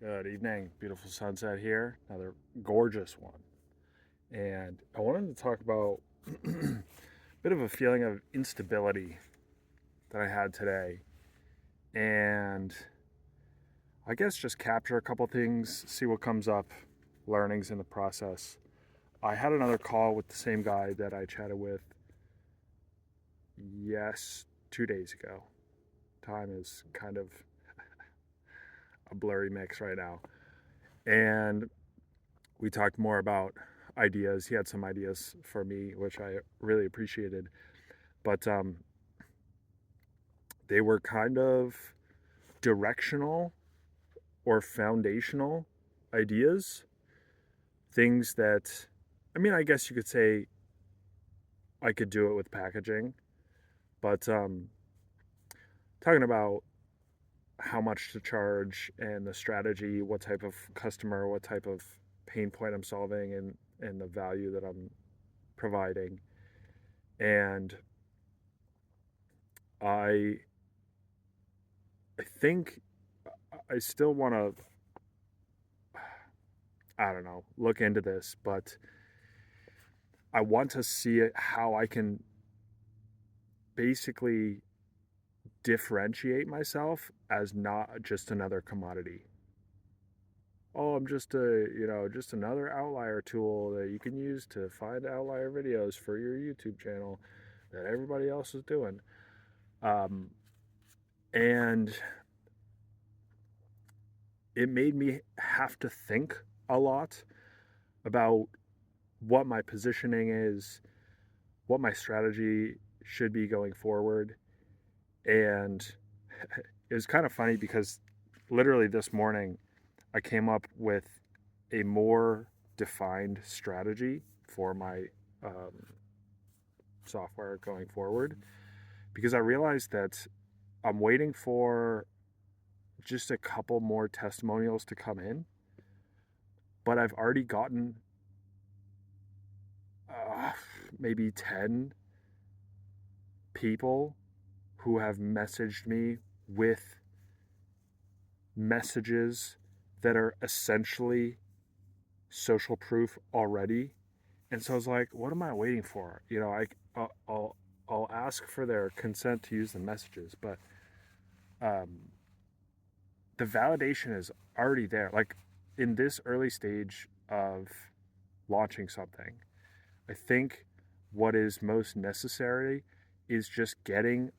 Good evening. Beautiful sunset here. Another gorgeous one. And I wanted to talk about a bit of a feeling of instability that I had today. And I guess just capture a couple things, see what comes up, learnings in the process. I had another call with the same guy that I chatted with, yes, 2 days ago. Time is kind of a blurry mix right now. And we talked more about ideas. He had some ideas for me, which I really appreciated. But they were kind of directional or foundational ideas, things that, I mean, I guess you could say I could do it with packaging, but talking about how much to charge and the strategy, what type of customer, what type of pain point I'm solving, and the value that I'm providing. And I I think I still want to, I don't know, look into this, but I want to see how I can basically differentiate myself as not just another commodity. Oh, I'm just just another outlier tool that you can use to find outlier videos for your YouTube channel that everybody else is doing. Um, and it made me have to think a lot about what my positioning is, what my strategy should be going forward. And it was kind of funny because literally this morning I came up with a more defined strategy for my um, software going forward because I realized that I'm waiting for just a couple more testimonials to come in, but I've already gotten uh, maybe 10 people who have messaged me with messages that are essentially social proof already. And so I was like, what am I waiting for? I'll ask for their consent to use the messages, but um, the validation is already there. Like in this early stage of launching something, I think what is most necessary is just getting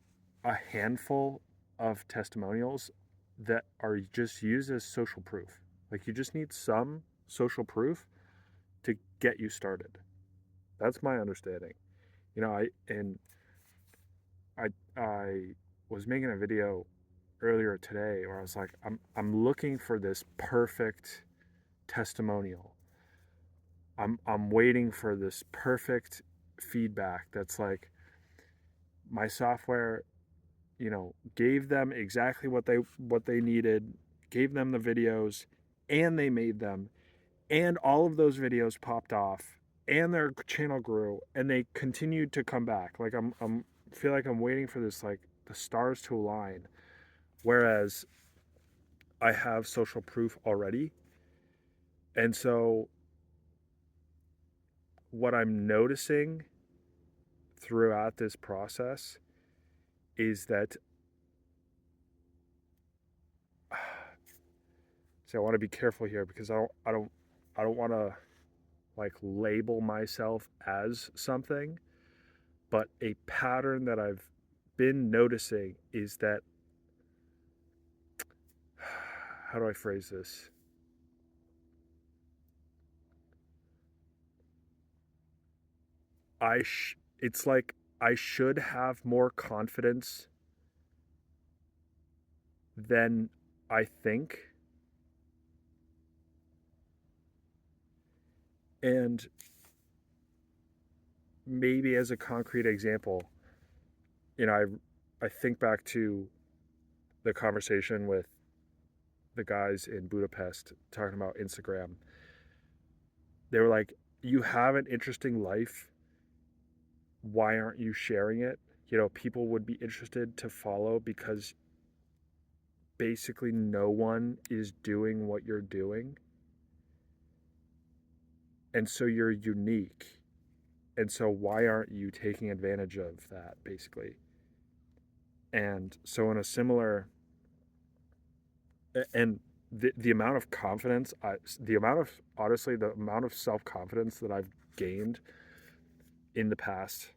a handful of testimonials that are just used as social proof. Like you just need some social proof to get you started. That's my understanding. You know, I was making a video earlier today where I was like, I'm looking for this perfect testimonial. I'm waiting for this perfect feedback that's like my software, gave them exactly what they needed, gave them the videos, and they made them, and all of those videos popped off, and their channel grew, and they continued to come back. Like I'm feel like I'm waiting for this, like the stars to align. Whereas I have social proof already, and so what I'm noticing throughout this process is that see, I want to be careful here because I don't want to like label myself as something, but a pattern that I've been noticing is that how do I phrase this? It's like I should have more confidence than I think. And maybe as a concrete example, you know, I think back to the conversation with the guys in Budapest talking about Instagram. They were like, "You have an interesting life. Why aren't you sharing it? You know, people would be interested to follow because basically no one is doing what you're doing. And so you're unique. And so why aren't you taking advantage of that, basically? And so in a similar, and the amount of confidence, honestly, the amount of self-confidence that I've gained in the past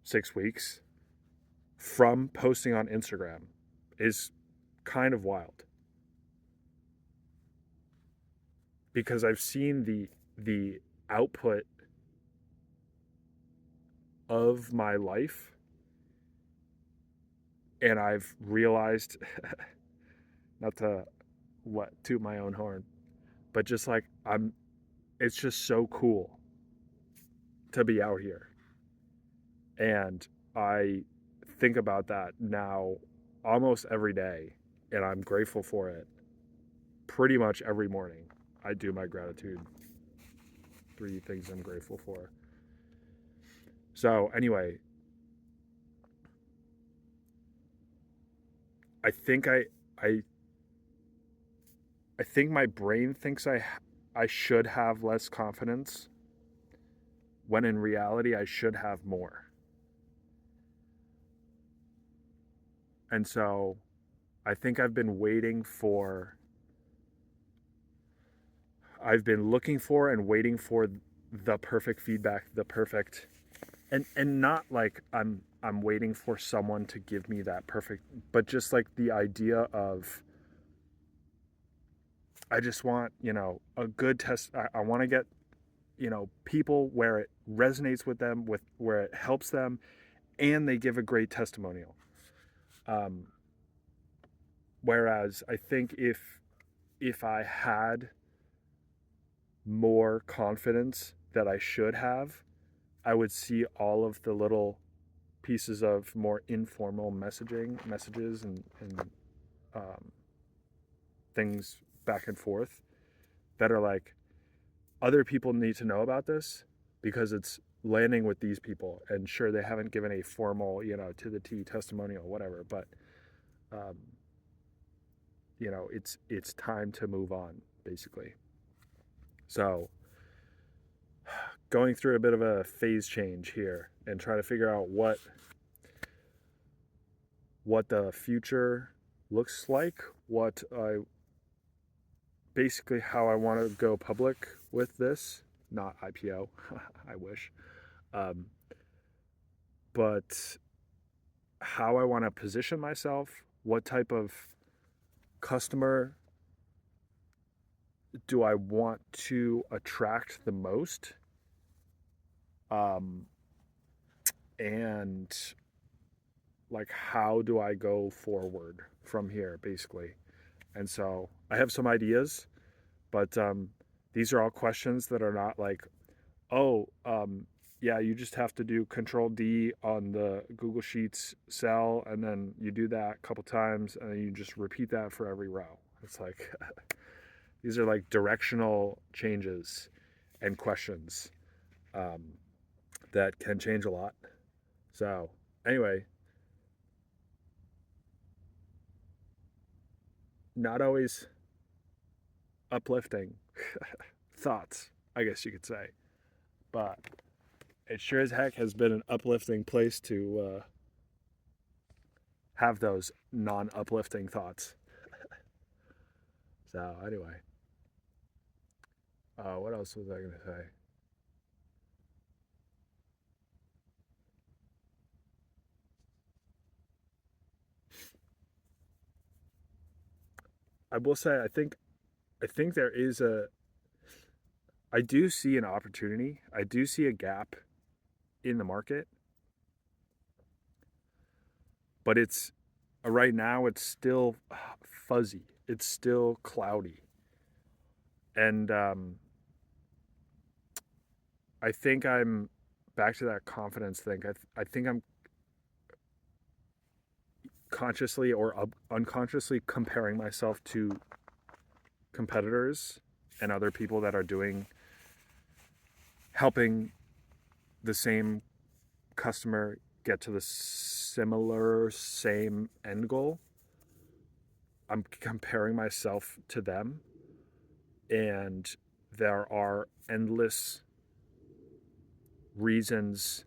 6 weeks from posting on Instagram is kind of wild, because I've seen the output of my life, and I've realized, not to toot my own horn, but just like it's just so cool to be out here. And I think about that now almost every day, and I'm grateful for it. Pretty much every morning I do my gratitude, 3 things I'm grateful for. So anyway, I think I I think my brain thinks I should have less confidence, when in reality I should have more. And so I think I've been looking for and waiting for the perfect feedback, the perfect, and not like I'm waiting for someone to give me that perfect, but just like the idea of, I just want, a good test. I want to get, people where it resonates with them, with where it helps them, and they give a great testimonial. Um, Whereas I think if I had more confidence that I should have, I would see all of the little pieces of more informal messages and um, things back and forth that are like, other people need to know about this because it's landing with these people. And sure, they haven't given a formal, to the T testimonial, whatever, but um, it's time to move on, basically. So going through a bit of a phase change here and trying to figure out what the future looks like, basically how I want to go public with this, not IPO. I wish. Um, but how I want to position myself, what type of customer do I want to attract the most, um, and like how do I go forward from here, basically. And so I have some ideas, but these are all questions that are not like, oh, yeah, you just have to do Control D on the Google Sheets cell, and then you do that a couple times, and then you just repeat that for every row. It's like, these are like directional changes and questions um, that can change a lot. So, anyway, not always uplifting thoughts, I guess you could say, but it sure as heck has been an uplifting place to have those non-uplifting thoughts. So anyway, what else was I going to say? I will say I think there is I do see an opportunity. I do see a gap in the market, but it's right now it's still fuzzy. It's still cloudy, and I think I'm back to that confidence thing. I think I'm consciously or unconsciously comparing myself to competitors and other people that are helping the same customer get to the same end goal. I'm comparing myself to them, and there are endless reasons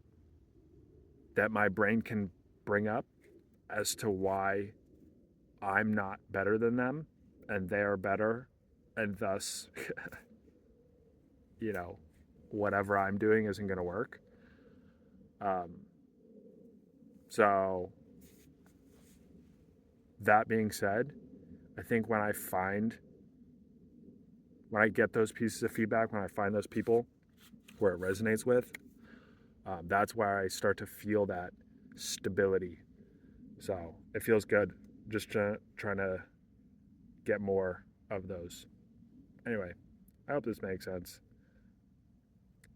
that my brain can bring up as to why I'm not better than them and they are better, and thus, you know, whatever I'm doing isn't going to work. Um, so, that being said, I think when I get those pieces of feedback, when I find those people where it resonates with, that's where I start to feel that stability. So it feels good just trying to get more of those. Anyway, I hope this makes sense.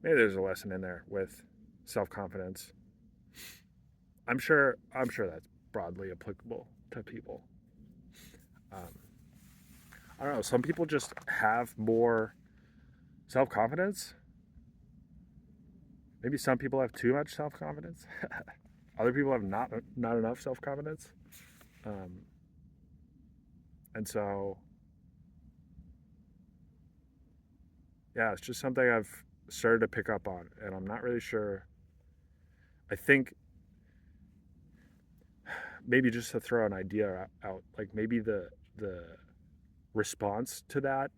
Maybe there's a lesson in there with self-confidence. I'm sure that's broadly applicable to people. Um, I don't know. Some people just have more self-confidence. Maybe some people have too much self-confidence. Other people have not enough self-confidence. Um, and so, yeah, it's just something I've started to pick up on, and I'm not really sure. I think maybe just to throw an idea out, like maybe the response to that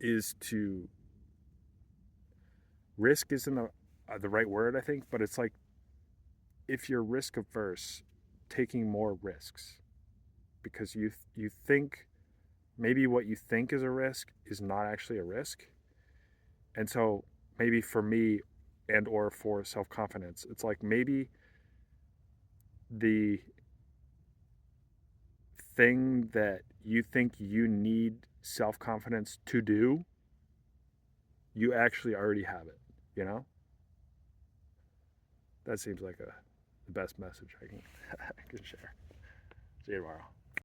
is to risk isn't the right word, I think, but it's like if you're risk averse, taking more risks because you think maybe what you think is a risk is not actually a risk. And so maybe for me and or for self-confidence, it's like maybe the thing that you think you need self-confidence to do, you actually already have it, you know? That seems like the best message I can I can share. See you tomorrow.